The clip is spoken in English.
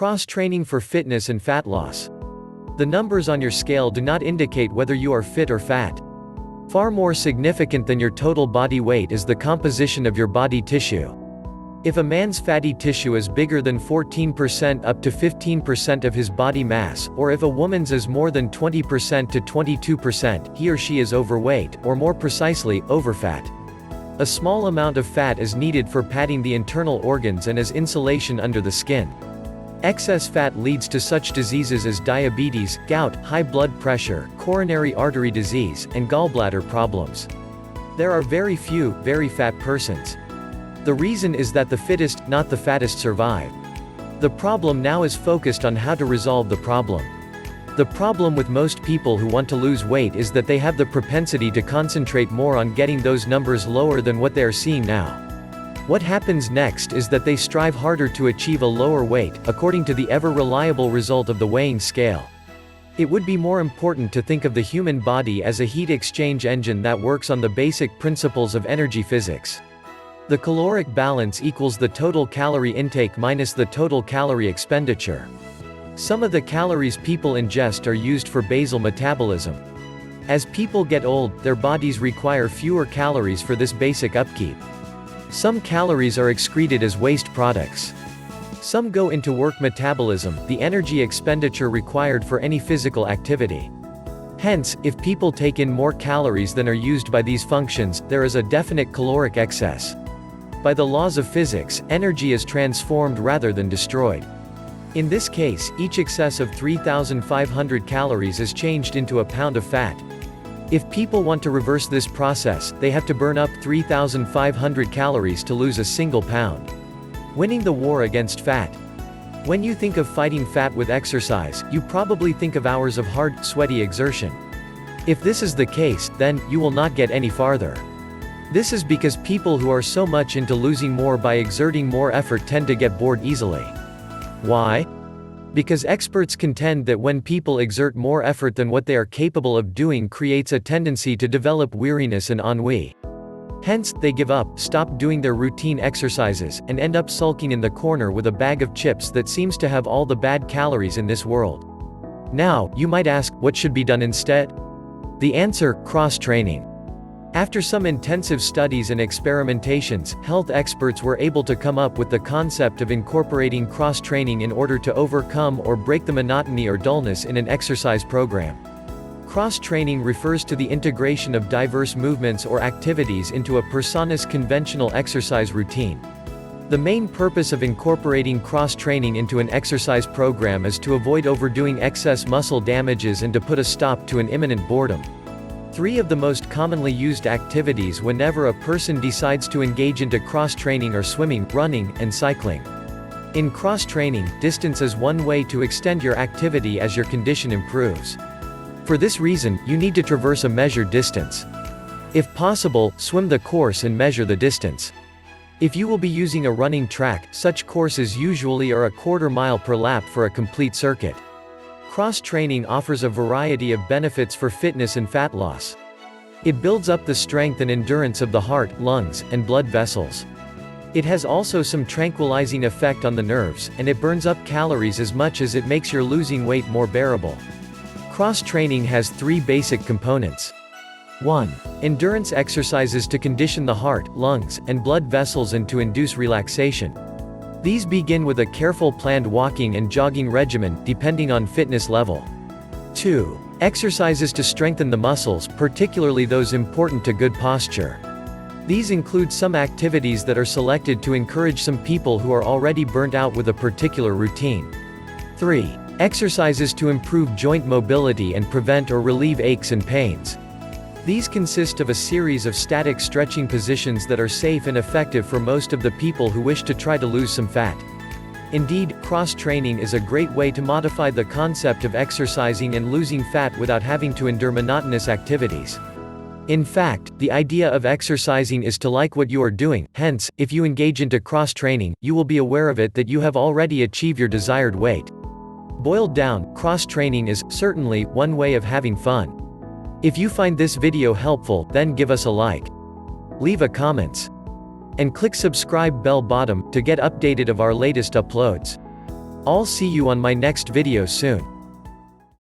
Cross-training for fitness and fat loss. The numbers on your scale do not indicate whether you are fit or fat. Far more significant than your total body weight is the composition of your body tissue. If a man's fatty tissue is bigger than 14% up to 15% of his body mass, or if a woman's is more than 20% to 22%, he or she is overweight, or more precisely, overfat. A small amount of fat is needed for padding the internal organs and as insulation under the skin. Excess fat leads to such diseases as diabetes, gout, high blood pressure, coronary artery disease, and gallbladder problems. There are very few, very fat persons. The reason is that the fittest, not the fattest, survive. The problem now is focused on how to resolve the problem. The problem with most people who want to lose weight is that they have the propensity to concentrate more on getting those numbers lower than what they are seeing now. What happens next is that they strive harder to achieve a lower weight, according to the ever-reliable result of the weighing scale. It would be more important to think of the human body as a heat exchange engine that works on the basic principles of energy physics. The caloric balance equals the total calorie intake minus the total calorie expenditure. Some of the calories people ingest are used for basal metabolism. As people get old, their bodies require fewer calories for this basic upkeep. Some calories are excreted as waste products. Some go into work metabolism, the energy expenditure required for any physical activity. Hence, if people take in more calories than are used by these functions, there is a definite caloric excess. By the laws of physics, energy is transformed rather than destroyed. In this case, each excess of 3,500 calories is changed into a pound of fat. If people want to reverse this process, they have to burn up 3,500 calories to lose a single pound. Winning the war against fat. When you think of fighting fat with exercise, you probably think of hours of hard, sweaty exertion. If this is the case, then, you will not get any farther. This is because people who are so much into losing more by exerting more effort tend to get bored easily. Why? Because experts contend that when people exert more effort than what they are capable of doing creates a tendency to develop weariness and ennui. Hence, they give up, stop doing their routine exercises, and end up sulking in the corner with a bag of chips that seems to have all the bad calories in this world. Now, you might ask, what should be done instead? The answer: cross-training. After some intensive studies and experimentations, health experts were able to come up with the concept of incorporating cross-training in order to overcome or break the monotony or dullness in an exercise program. Cross-training refers to the integration of diverse movements or activities into a person's conventional exercise routine. The main purpose of incorporating cross-training into an exercise program is to avoid overdoing excess muscle damages and to put a stop to an imminent boredom. 3 of the most commonly used activities whenever a person decides to engage into cross-training are swimming, running, and cycling. In cross-training, distance is one way to extend your activity as your condition improves. For this reason, you need to traverse a measured distance. If possible, swim the course and measure the distance. If you will be using a running track, such courses usually are a quarter mile per lap for a complete circuit. Cross-training offers a variety of benefits for fitness and fat loss. It builds up the strength and endurance of the heart, lungs, and blood vessels. It has also some tranquilizing effect on the nerves, and it burns up calories as much as it makes your losing weight more bearable. Cross-training has 3 basic components. 1. Endurance exercises to condition the heart, lungs, and blood vessels and to induce relaxation. These begin with a careful planned walking and jogging regimen, depending on fitness level. 2. Exercises to strengthen the muscles, particularly those important to good posture. These include some activities that are selected to encourage some people who are already burnt out with a particular routine. 3. Exercises to improve joint mobility and prevent or relieve aches and pains. These consist of a series of static stretching positions that are safe and effective for most of the people who wish to try to lose some fat. Indeed, cross-training is a great way to modify the concept of exercising and losing fat without having to endure monotonous activities. In fact, the idea of exercising is to like what you are doing, hence, if you engage into cross-training, you will be aware of it that you have already achieved your desired weight. Boiled down, cross-training is, certainly, one way of having fun. If you find this video helpful, then give us a like. Leave a comments. And click subscribe bell bottom, to get updated of our latest uploads. I'll see you on my next video soon.